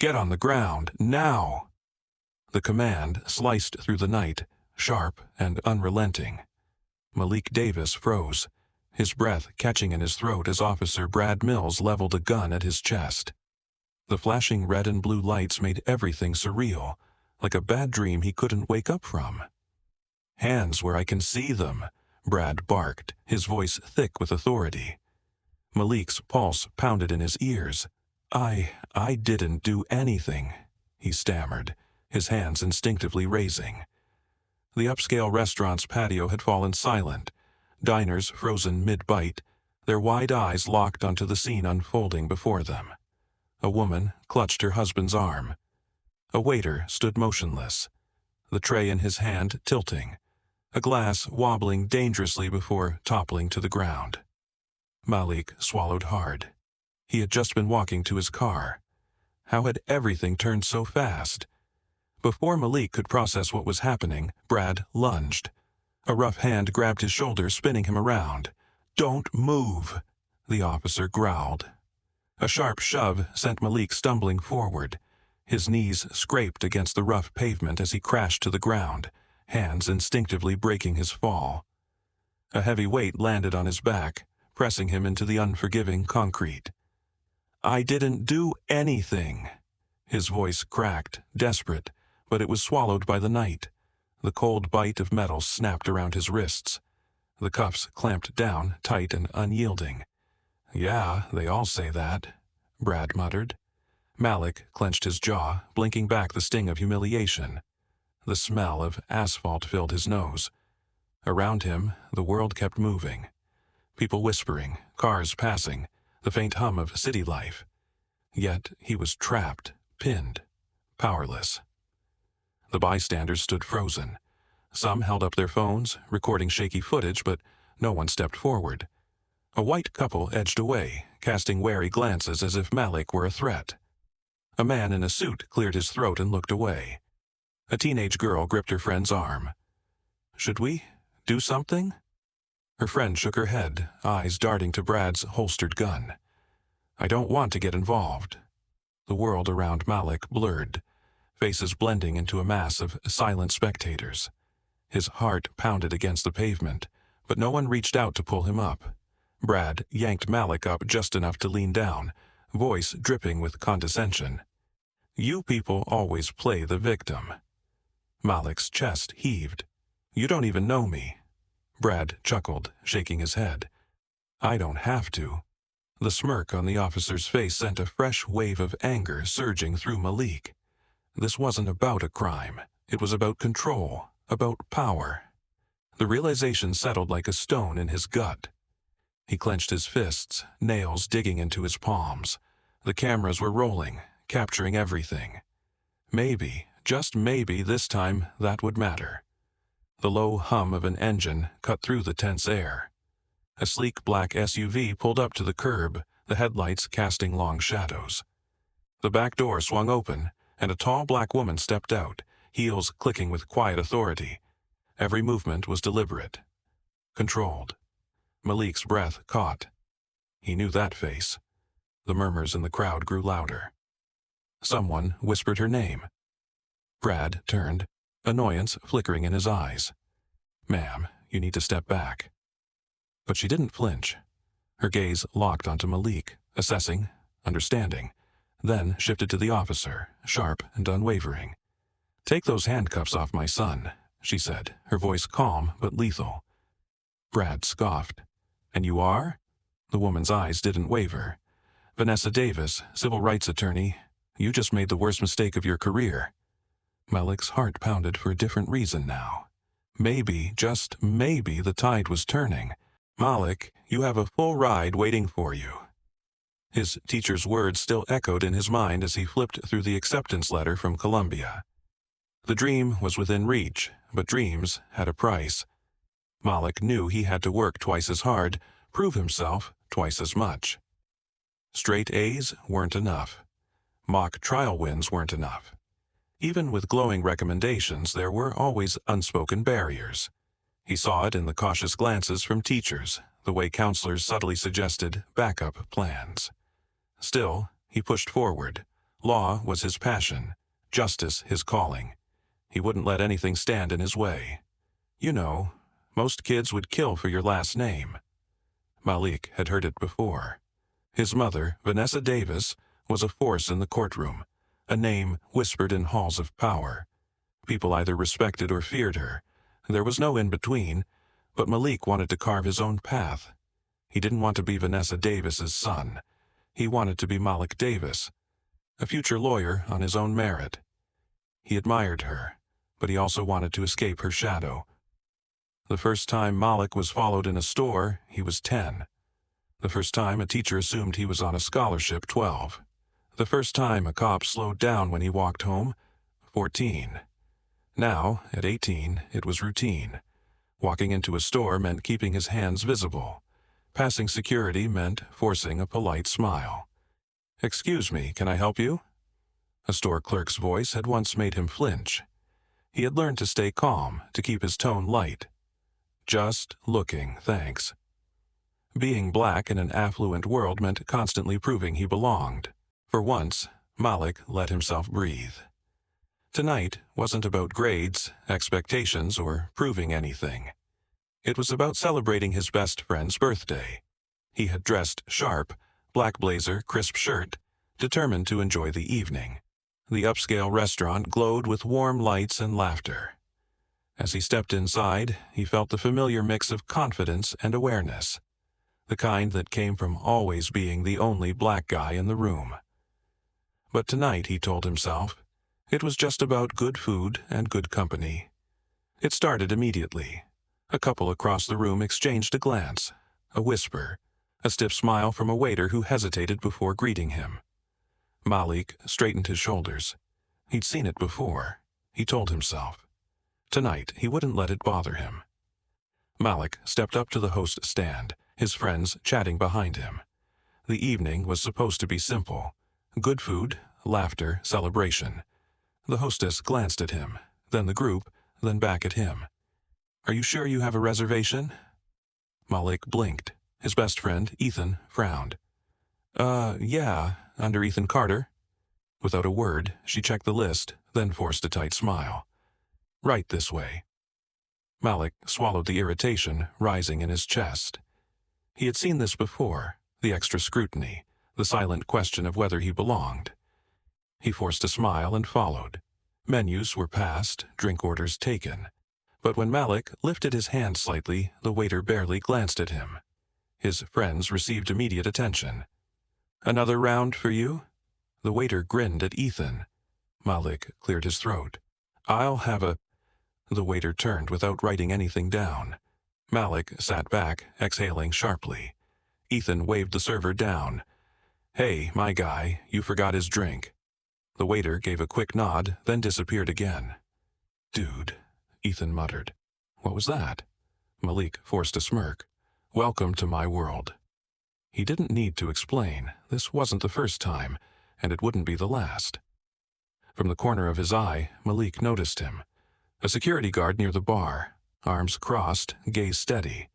Get on the ground, now! The command sliced through the night, sharp and unrelenting. Malik Davis froze, his breath catching in his throat as Officer Brad Mills leveled a gun at his chest. The flashing red and blue lights made everything surreal, like a bad dream he couldn't wake up from. "Hands where I can see them," Brad barked, his voice thick with authority. Malik's pulse pounded in his ears. I didn't do anything," he stammered, his hands instinctively raising. The upscale restaurant's patio had fallen silent, diners frozen mid-bite, their wide eyes locked onto the scene unfolding before them. A woman clutched her husband's arm. A waiter stood motionless, the tray in his hand tilting, a glass wobbling dangerously before toppling to the ground. Malik swallowed hard. He had just been walking to his car. How had everything turned so fast? Before Malik could process what was happening, Brad lunged. A rough hand grabbed his shoulder, spinning him around. "Don't move," the officer growled. A sharp shove sent Malik stumbling forward. His knees scraped against the rough pavement as he crashed to the ground, hands instinctively braking his fall. A heavy weight landed on his back, pressing him into the unforgiving concrete. "I didn't do anything." His voice cracked, desperate, but it was swallowed by the night. The cold bite of metal snapped around his wrists. The cuffs clamped down, tight and unyielding. "Yeah, they all say that," Brad muttered. Malik clenched his jaw, blinking back the sting of humiliation. The smell of asphalt filled his nose. Around him, the world kept moving. People whispering, cars passing, the faint hum of city life. Yet he was trapped, pinned, powerless. The bystanders stood frozen. Some held up their phones, recording shaky footage, but no one stepped forward. A white couple edged away, casting wary glances as if Malik were a threat. A man in a suit cleared his throat and looked away. A teenage girl gripped her friend's arm. "Should we do something?" Her friend shook her head, eyes darting to Brad's holstered gun. "I don't want to get involved." The world around Malik blurred, faces blending into a mass of silent spectators. His heart pounded against the pavement, but no one reached out to pull him up. Brad yanked Malik up just enough to lean down, voice dripping with condescension. "You people always play the victim." Malik's chest heaved. "You don't even know me." Brad chuckled, shaking his head. "I don't have to." The smirk on the officer's face sent a fresh wave of anger surging through Malik. This wasn't about a crime. It was about control, about power. The realization settled like a stone in his gut. He clenched his fists, nails digging into his palms. The cameras were rolling, capturing everything. Maybe, just maybe this time, that would matter. The low hum of an engine cut through the tense air. A sleek black SUV pulled up to the curb, the headlights casting long shadows. The back door swung open, and a tall black woman stepped out, heels clicking with quiet authority. Every movement was deliberate, controlled. Malik's breath caught. He knew that face. The murmurs in the crowd grew louder. Someone whispered her name. Brad turned, annoyance flickering in his eyes. "Ma'am, you need to step back." But she didn't flinch. Her gaze locked onto Malik, assessing, understanding, then shifted to the officer, sharp and unwavering. "Take those handcuffs off my son," she said, her voice calm but lethal. Brad scoffed. "And you are?" The woman's eyes didn't waver. "Vanessa Davis, civil rights attorney. You just made the worst mistake of your career." Malik's heart pounded for a different reason now. Maybe, just maybe, the tide was turning. "Malik, you have a full ride waiting for you." His teacher's words still echoed in his mind as he flipped through the acceptance letter from Columbia. The dream was within reach, but dreams had a price. Malik knew he had to work twice as hard, prove himself twice as much. Straight A's weren't enough. Mock trial wins weren't enough. Even with glowing recommendations, there were always unspoken barriers. He saw it in the cautious glances from teachers, the way counselors subtly suggested backup plans. Still, he pushed forward, Law was his passion, justice his calling. He wouldn't let anything stand in his way. You know, most kids would kill for your last name. Malik had heard it before. His mother, Vanessa Davis, was a force in the courtroom, a name whispered in halls of power. People either respected or feared her. There was no in-between, but Malik wanted to carve his own path. He didn't want to be Vanessa Davis's son. He wanted to be Malik Davis, a future lawyer on his own merit. He admired her, but he also wanted to escape her shadow. The first time Malik was followed in a store, he was 10. The first time a teacher assumed he was on a scholarship, 12. The first time a cop slowed down when he walked home, 14. Now, at 18, it was routine. Walking into a store meant keeping his hands visible. Passing security meant forcing a polite smile. "Excuse me, can I help you?" A store clerk's voice had once made him flinch. He had learned to stay calm, to keep his tone light. "Just looking, thanks." Being black in an affluent world meant constantly proving he belonged. For once, Malik let himself breathe. Tonight wasn't about grades, expectations, or proving anything. It was about celebrating his best friend's birthday. He had dressed sharp, black blazer, crisp shirt, determined to enjoy the evening. The upscale restaurant glowed with warm lights and laughter. As he stepped inside, he felt the familiar mix of confidence and awareness, the kind that came from always being the only black guy in the room. But tonight, he told himself, it was just about good food and good company. It started immediately. A couple across the room exchanged a glance, a whisper, a stiff smile from a waiter who hesitated before greeting him. Malik straightened his shoulders. He'd seen it before, he told himself. Tonight, he wouldn't let it bother him. Malik stepped up to the host stand, his friends chatting behind him. The evening was supposed to be simple. Good food, laughter, celebration. The hostess glanced at him, then the group, then back at him. "Are you sure you have a reservation?" Malik blinked. His best friend, Ethan, frowned. Yeah, under Ethan Carter." Without a word, she checked the list, then forced a tight smile. "Right this way." Malik swallowed the irritation rising in his chest. He had seen this before, the extra scrutiny, the silent question of whether he belonged. He forced a smile and followed. Menus were passed, drink orders taken. But when Malik lifted his hand slightly, the waiter barely glanced at him. His friends received immediate attention. "Another round for you?" The waiter grinned at Ethan. Malik cleared his throat. "I'll have a—" The waiter turned without writing anything down. Malik sat back, exhaling sharply. Ethan waved the server down. "Hey, my guy, you forgot his drink." The waiter gave a quick nod, then disappeared again. "Dude," Ethan muttered. "What was that?" Malik forced a smirk. "Welcome to my world." He didn't need to explain. This wasn't the first time, and it wouldn't be the last. From the corner of his eye, Malik noticed him. A security guard near the bar, arms crossed, gaze steady.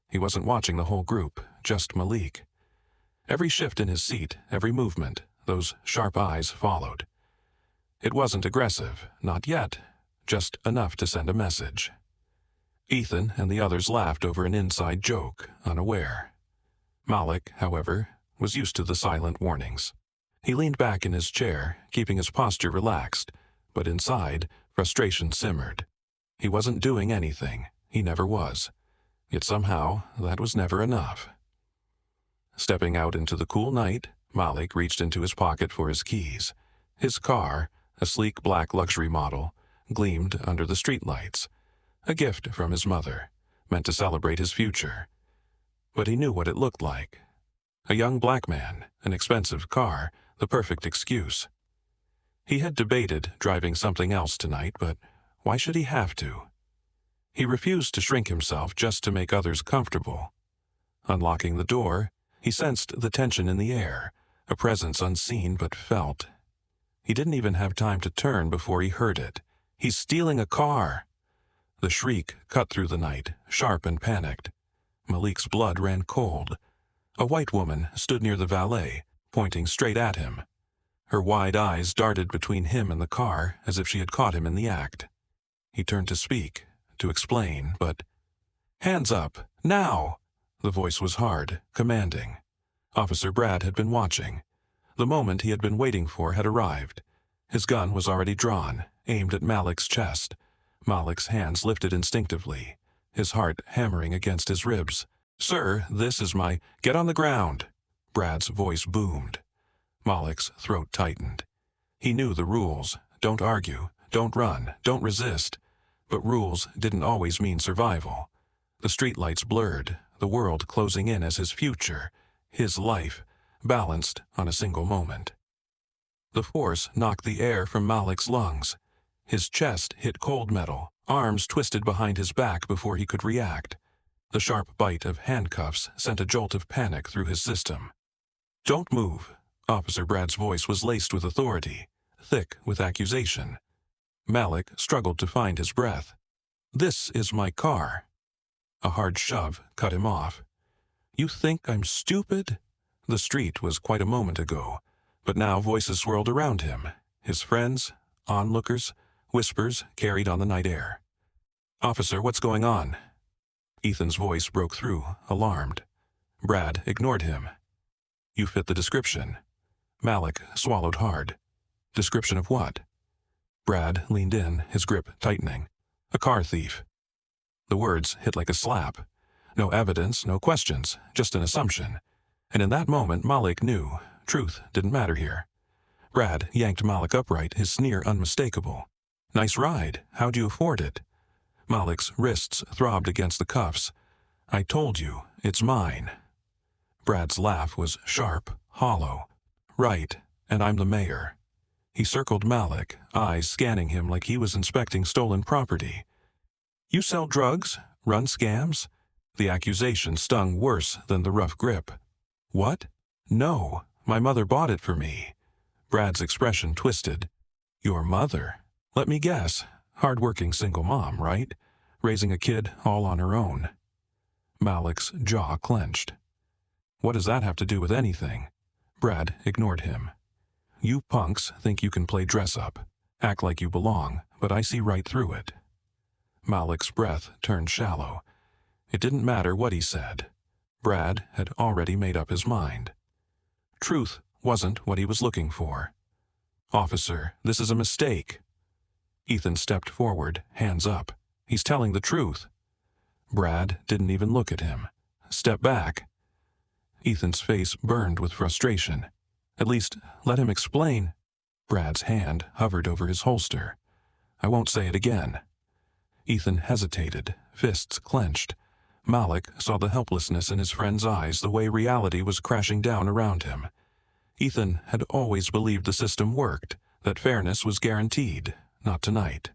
He wasn't watching the whole group, just Malik. Every shift in his seat, every movement, those sharp eyes followed. It wasn't aggressive, not yet, just enough to send a message. Ethan and the others laughed over an inside joke, unaware. Malik, however, was used to the silent warnings. He leaned back in his chair, keeping his posture relaxed, but inside, frustration simmered. He wasn't doing anything. He never was. Yet somehow, that was never enough. Stepping out into the cool night, Malik reached into his pocket for his keys. His car, a sleek black luxury model, gleamed under the streetlights. A gift from his mother, meant to celebrate his future. But he knew what it looked like. A young black man, an expensive car, the perfect excuse. He had debated driving something else tonight, but why should he have to? He refused to shrink himself just to make others comfortable. Unlocking the door, he sensed the tension in the air, a presence unseen but felt. He didn't even have time to turn before he heard it. "He's stealing a car!" The shriek cut through the night, sharp and panicked. Malik's blood ran cold. A white woman stood near the valet, pointing straight at him. Her wide eyes darted between him and the car as if she had caught him in the act. He turned to speak, to explain, but... "Hands up, now!" The voice was hard, commanding. Officer Brad had been watching. The moment he had been waiting for had arrived. His gun was already drawn, aimed at Malik's chest. Malik's hands lifted instinctively, his heart hammering against his ribs. "Sir, this is my—" "Get on the ground!" Brad's voice boomed. Malik's throat tightened. He knew the rules. Don't argue, don't run, don't resist. But rules didn't always mean survival. The streetlights blurred, the world closing in as his future, his life, balanced on a single moment. The force knocked the air from Malik's lungs. His chest hit cold metal, arms twisted behind his back before he could react. The sharp bite of handcuffs sent a jolt of panic through his system. "Don't move." Officer Brad's voice was laced with authority, thick with accusation. Malik struggled to find his breath. "This is my car." A hard shove cut him off. "You think I'm stupid?" The street was quite a moment ago, but now voices swirled around him. His friends, onlookers, whispers carried on the night air. "Officer, what's going on?" Ethan's voice broke through, alarmed. Brad ignored him. "You fit the description." Malik swallowed hard. "Description of what?" Brad leaned in, his grip tightening. "A car thief." The words hit like a slap. No evidence, no questions, just an assumption. And in that moment, Malik knew truth didn't matter here. Brad yanked Malik upright, his sneer unmistakable. "Nice ride. How'd you afford it?" Malik's wrists throbbed against the cuffs. "I told you, it's mine." Brad's laugh was sharp, hollow. "Right, and I'm the mayor." He circled Malik, eyes scanning him like he was inspecting stolen property. "You sell drugs? Run scams?" The accusation stung worse than the rough grip. "What?" "No, my mother bought it for me." Brad's expression twisted. "Your mother? Let me guess. Hard-working single mom, right? Raising a kid all on her own." Malik's jaw clenched. "What does that have to do with anything?" Brad ignored him. "You punks think you can play dress-up, act like you belong, but I see right through it." Malik's breath turned shallow. It didn't matter what he said. Brad had already made up his mind. Truth wasn't what he was looking for. "Officer, this is a mistake." Ethan stepped forward, hands up. "He's telling the truth." Brad didn't even look at him. "Step back." Ethan's face burned with frustration. "At least, let him explain." Brad's hand hovered over his holster. "I won't say it again." Ethan hesitated, fists clenched. Malik saw the helplessness in his friend's eyes, the way reality was crashing down around him. Ethan had always believed the system worked, that fairness was guaranteed. Not tonight.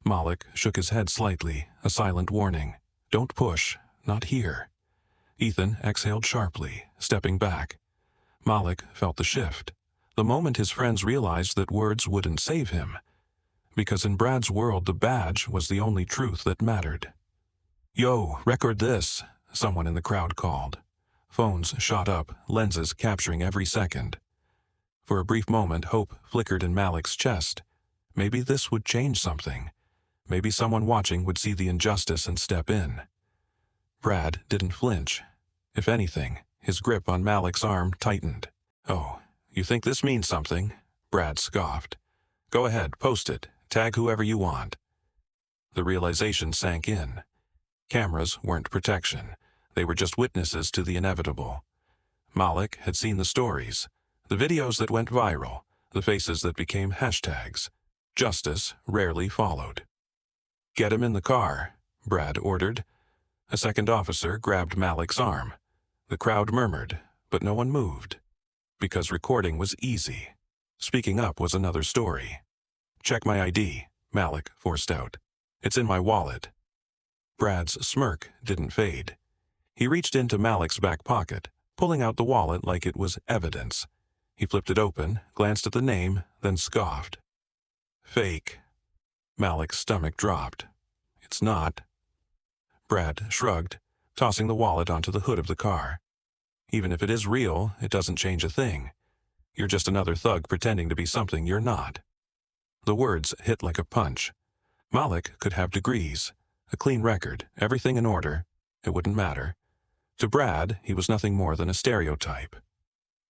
Malik shook his head slightly, a silent warning. "Don't push. Not here." Ethan exhaled sharply, stepping back. Malik felt the shift. The moment his friends realized that words wouldn't save him. Because in Brad's world, the badge was the only truth that mattered. "Yo, record this," someone in the crowd called. Phones shot up, lenses capturing every second. For a brief moment, hope flickered in Malik's chest. Maybe this would change something. Maybe someone watching would see the injustice and step in. Brad didn't flinch. If anything, his grip on Malik's arm tightened. "Oh, you think this means something?" Brad scoffed. "Go ahead, post it. Tag whoever you want." The realization sank in. Cameras weren't protection. They were just witnesses to the inevitable. Malik had seen the stories, the videos that went viral, the faces that became hashtags. Justice rarely followed. "Get him in the car," Brad ordered. A second officer grabbed Malik's arm. The crowd murmured, but no one moved. Because recording was easy. Speaking up was another story. "Check my ID," Malik forced out. "It's in my wallet." Brad's smirk didn't fade. He reached into Malik's back pocket, pulling out the wallet like it was evidence. He flipped it open, glanced at the name, then scoffed. "Fake." Malik's stomach dropped. "It's not." Brad shrugged, tossing the wallet onto the hood of the car. "Even if it is real, it doesn't change a thing. You're just another thug pretending to be something you're not." The words hit like a punch. Malik could have degrees, a clean record, everything in order. It wouldn't matter. To Brad, he was nothing more than a stereotype.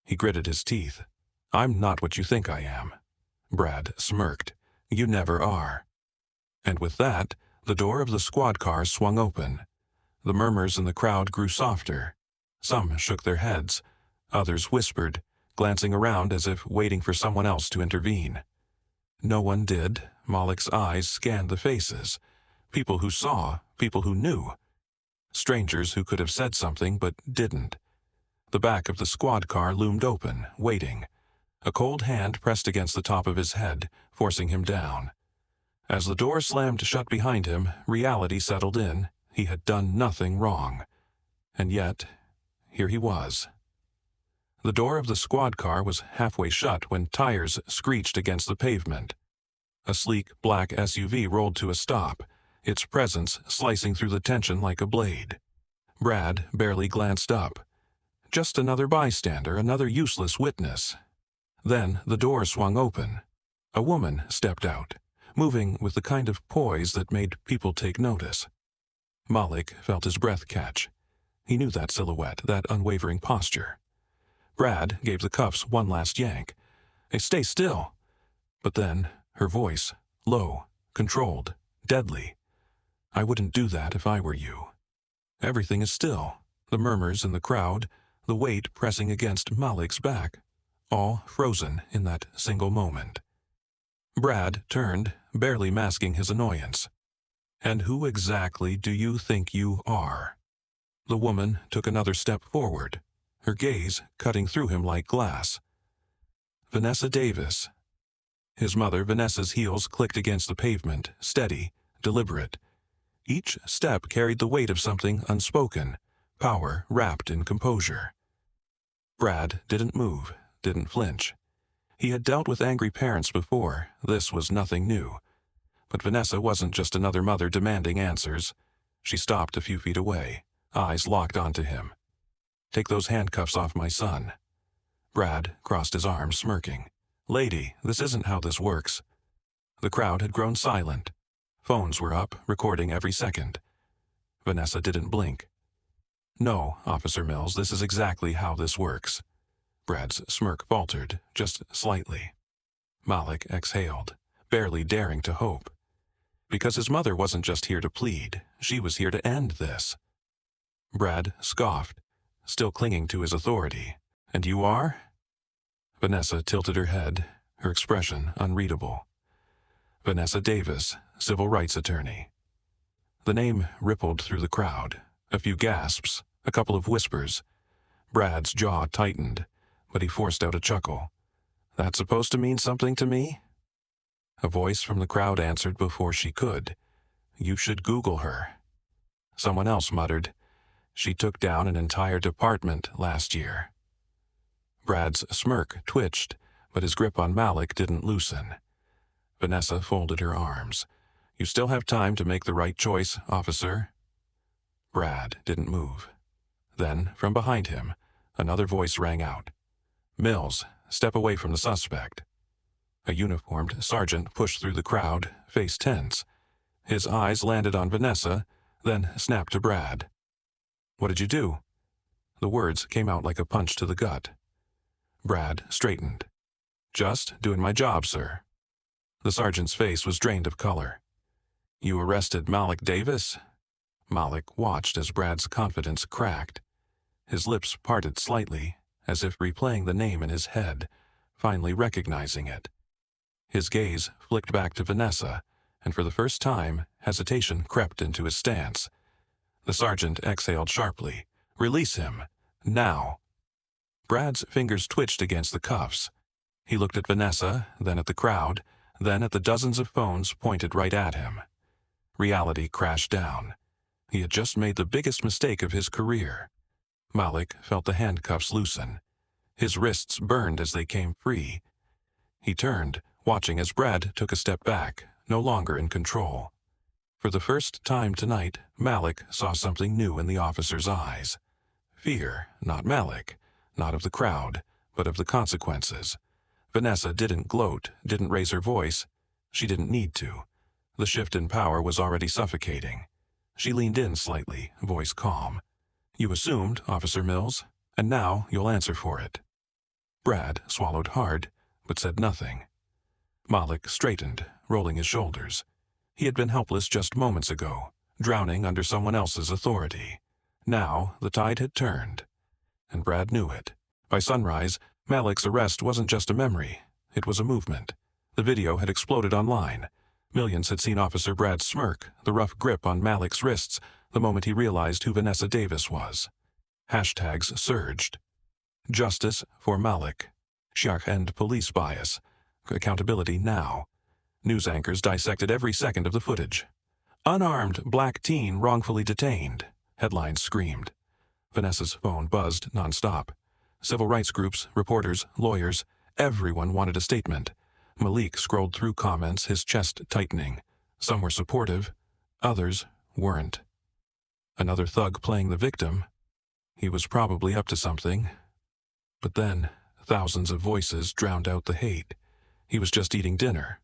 He gritted his teeth. "I'm not what you think I am." Brad smirked. "You never are." And with that, the door of the squad car swung open. The murmurs in the crowd grew softer. Some shook their heads. Others whispered, glancing around as if waiting for someone else to intervene. No one did. Malik's eyes scanned the faces. People who saw, people who knew. Strangers who could have said something but didn't. The back of the squad car loomed open, waiting. A cold hand pressed against the top of his head, forcing him down. As the door slammed shut behind him, reality settled in. He had done nothing wrong. And yet, here he was. The door of the squad car was halfway shut when tires screeched against the pavement. A sleek black SUV rolled to a stop, its presence slicing through the tension like a blade. Brad barely glanced up. Just another bystander, another useless witness. Then the door swung open. A woman stepped out, moving with the kind of poise that made people take notice. Malik felt his breath catch. He knew that silhouette, that unwavering posture. Brad gave the cuffs one last yank. "Hey, stay still." But then, her voice, low, controlled, deadly. "I wouldn't do that if I were you." Everything is still. The murmurs in the crowd, the weight pressing against Malik's back, all frozen in that single moment. Brad turned, barely masking his annoyance. "And who exactly do you think you are?" The woman took another step forward, her gaze cutting through him like glass. "Vanessa Davis." His mother, Vanessa's heels clicked against the pavement, steady, deliberate. Each step carried the weight of something unspoken, power wrapped in composure. Brad didn't move, didn't flinch. He had dealt with angry parents before. This was nothing new. But Vanessa wasn't just another mother demanding answers. She stopped a few feet away, eyes locked onto him. "Take those handcuffs off my son." Brad crossed his arms, smirking. "Lady, this isn't how this works." The crowd had grown silent. Phones were up, recording every second. Vanessa didn't blink. "No, Officer Mills, this is exactly how this works." Brad's smirk faltered, just slightly. Malik exhaled, barely daring to hope. Because his mother wasn't just here to plead, she was here to end this. Brad scoffed, still clinging to his authority. "And you are?" Vanessa tilted her head, her expression unreadable. "Vanessa Davis, civil rights attorney." The name rippled through the crowd. A few gasps, a couple of whispers. Brad's jaw tightened, but he forced out a chuckle. "That's supposed to mean something to me?" A voice from the crowd answered before she could. "You should Google her." Someone else muttered, "She took down an entire department last year." Brad's smirk twitched, but his grip on Malik didn't loosen. Vanessa folded her arms. "You still have time to make the right choice, officer." Brad didn't move. Then, from behind him, another voice rang out. "Mills, step away from the suspect." A uniformed sergeant pushed through the crowd, face tense. His eyes landed on Vanessa, then snapped to Brad. "What did you do?" The words came out like a punch to the gut. Brad straightened. "Just doing my job, sir." The sergeant's face was drained of color. "You arrested Malik Davis?" Malik watched as Brad's confidence cracked. His lips parted slightly, as if replaying the name in his head, finally recognizing it. His gaze flicked back to Vanessa, and for the first time, hesitation crept into his stance. The sergeant exhaled sharply. "Release him. Now." Brad's fingers twitched against the cuffs. He looked at Vanessa, then at the crowd, then at the dozens of phones pointed right at him. Reality crashed down. He had just made the biggest mistake of his career. Malik felt the handcuffs loosen. His wrists burned as they came free. He turned, watching as Brad took a step back, no longer in control. For the first time tonight, Malik saw something new in the officer's eyes. Fear, not Malik, not of the crowd, but of the consequences. Vanessa didn't gloat, didn't raise her voice. She didn't need to. The shift in power was already suffocating. She leaned in slightly, voice calm. "You assumed, Officer Mills, and now you'll answer for it." Brad swallowed hard, but said nothing. Malik straightened, rolling his shoulders. He had been helpless just moments ago, drowning under someone else's authority. Now the tide had turned, and Brad knew it. By sunrise, Malik's arrest wasn't just a memory. It was a movement. The video had exploded online. Millions had seen Officer Brad's smirk, the rough grip on Malik's wrists, the moment he realized who Vanessa Davis was. Hashtags surged. Justice for Malik. Shark and police bias. Accountability now. News anchors dissected every second of the footage. "Unarmed black teen wrongfully detained," headlines screamed. Vanessa's phone buzzed nonstop. Civil rights groups, reporters, lawyers, everyone wanted a statement. Malik scrolled through comments, his chest tightening. Some were supportive, others weren't. Another thug playing the victim? He was probably up to something. But then, thousands of voices drowned out the hate. He was just eating dinner.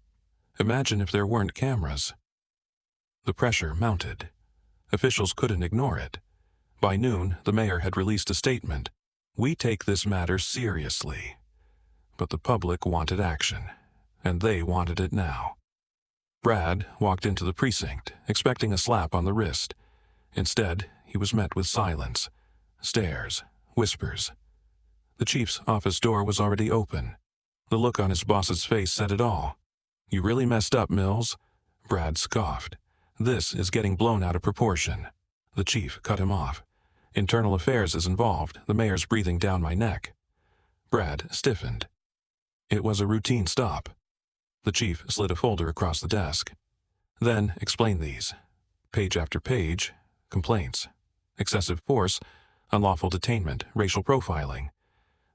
Imagine if there weren't cameras. The pressure mounted. Officials couldn't ignore it. By noon, the mayor had released a statement. "We take this matter seriously." But the public wanted action, and they wanted it now. Brad walked into the precinct, expecting a slap on the wrist. Instead, he was met with silence, stares, whispers. The chief's office door was already open. The look on his boss's face said it all. "You really messed up, Mills." Brad scoffed. "This is getting blown out of proportion." The chief cut him off. "Internal affairs is involved. The mayor's breathing down my neck." Brad stiffened. It was a routine stop. The chief slid a folder across the desk. "Then explain these." Page after page, complaints. Excessive force, unlawful detainment, racial profiling.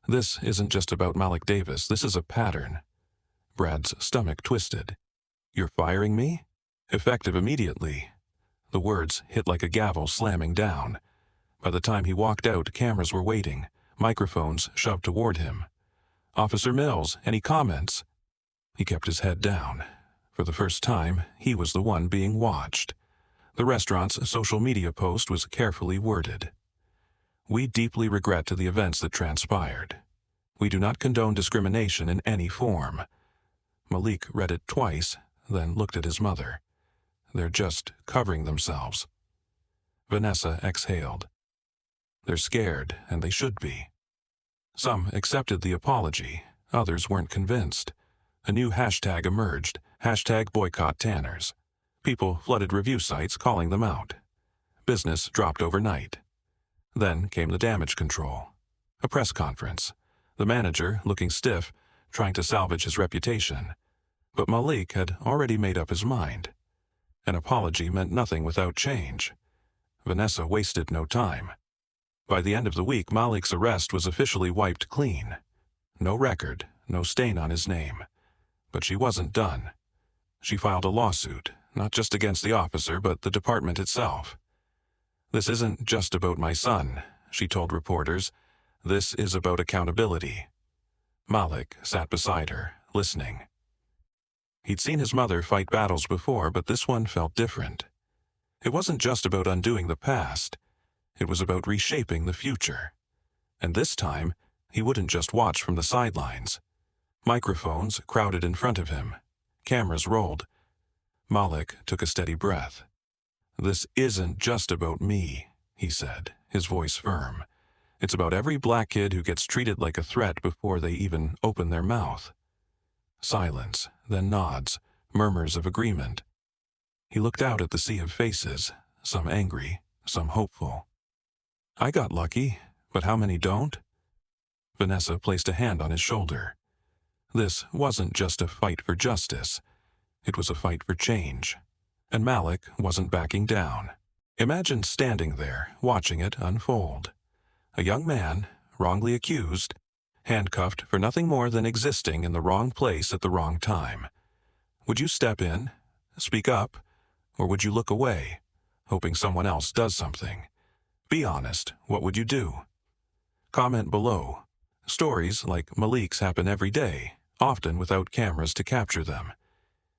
This isn't just about Malik Davis. This is a pattern. Brad's stomach twisted. "You're firing me?" "Effective immediately." The words hit like a gavel slamming down. By the time he walked out, cameras were waiting, microphones shoved toward him. "Officer Mills, any comments?" He kept his head down. For the first time, he was the one being watched. The restaurant's social media post was carefully worded. "We deeply regret the events that transpired. We do not condone discrimination in any form." Malik read it twice, then looked at his mother. "They're just covering themselves." Vanessa exhaled. "They're scared, and they should be." Some accepted the apology, others weren't convinced. A new hashtag emerged, #BoycottTanners. People flooded review sites calling them out. Business dropped overnight. Then came the damage control. A press conference. The manager, looking stiff, trying to salvage his reputation. But Malik had already made up his mind. An apology meant nothing without change. Vanessa wasted no time. By the end of the week, Malik's arrest was officially wiped clean. No record, no stain on his name. But she wasn't done. She filed a lawsuit, not just against the officer, but the department itself. "This isn't just about my son," she told reporters. "This is about accountability." Malik sat beside her, listening. He'd seen his mother fight battles before, but this one felt different. It wasn't just about undoing the past. It was about reshaping the future. And this time, he wouldn't just watch from the sidelines. Microphones crowded in front of him. Cameras rolled. Malik took a steady breath. "This isn't just about me," he said, his voice firm. "It's about every black kid who gets treated like a threat before they even open their mouth." Silence, then nods, murmurs of agreement. He looked out at the sea of faces, some angry, some hopeful. "I got lucky, but how many don't?" Vanessa placed a hand on his shoulder. This wasn't just a fight for justice. It was a fight for change. And Malik wasn't backing down. Imagine standing there, watching it unfold. A young man, wrongly accused, handcuffed for nothing more than existing in the wrong place at the wrong time. Would you step in, speak up, or would you look away, hoping someone else does something? Be honest, what would you do? Comment below. Stories like Malik's happen every day, often without cameras to capture them.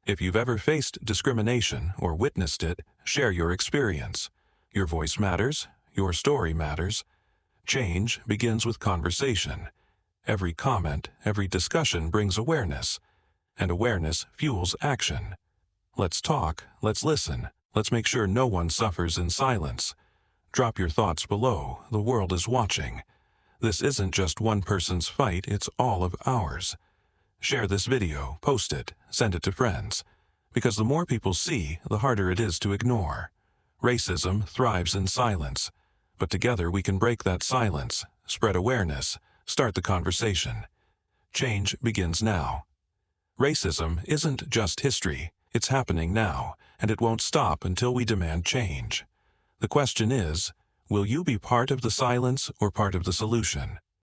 If you've ever faced discrimination or witnessed it, share your experience. Your voice matters. Your story matters. Change begins with conversation. Every comment, every discussion brings awareness, and awareness fuels action. Let's talk, let's listen, let's make sure no one suffers in silence. Drop your thoughts below, the world is watching. This isn't just one person's fight, it's all of ours. Share this video, post it, send it to friends. Because the more people see, the harder it is to ignore. Racism thrives in silence. But together we can break that silence, spread awareness, start the conversation. Change begins now. Racism isn't just history, it's happening now, and it won't stop until we demand change. The question is, will you be part of the silence or part of the solution?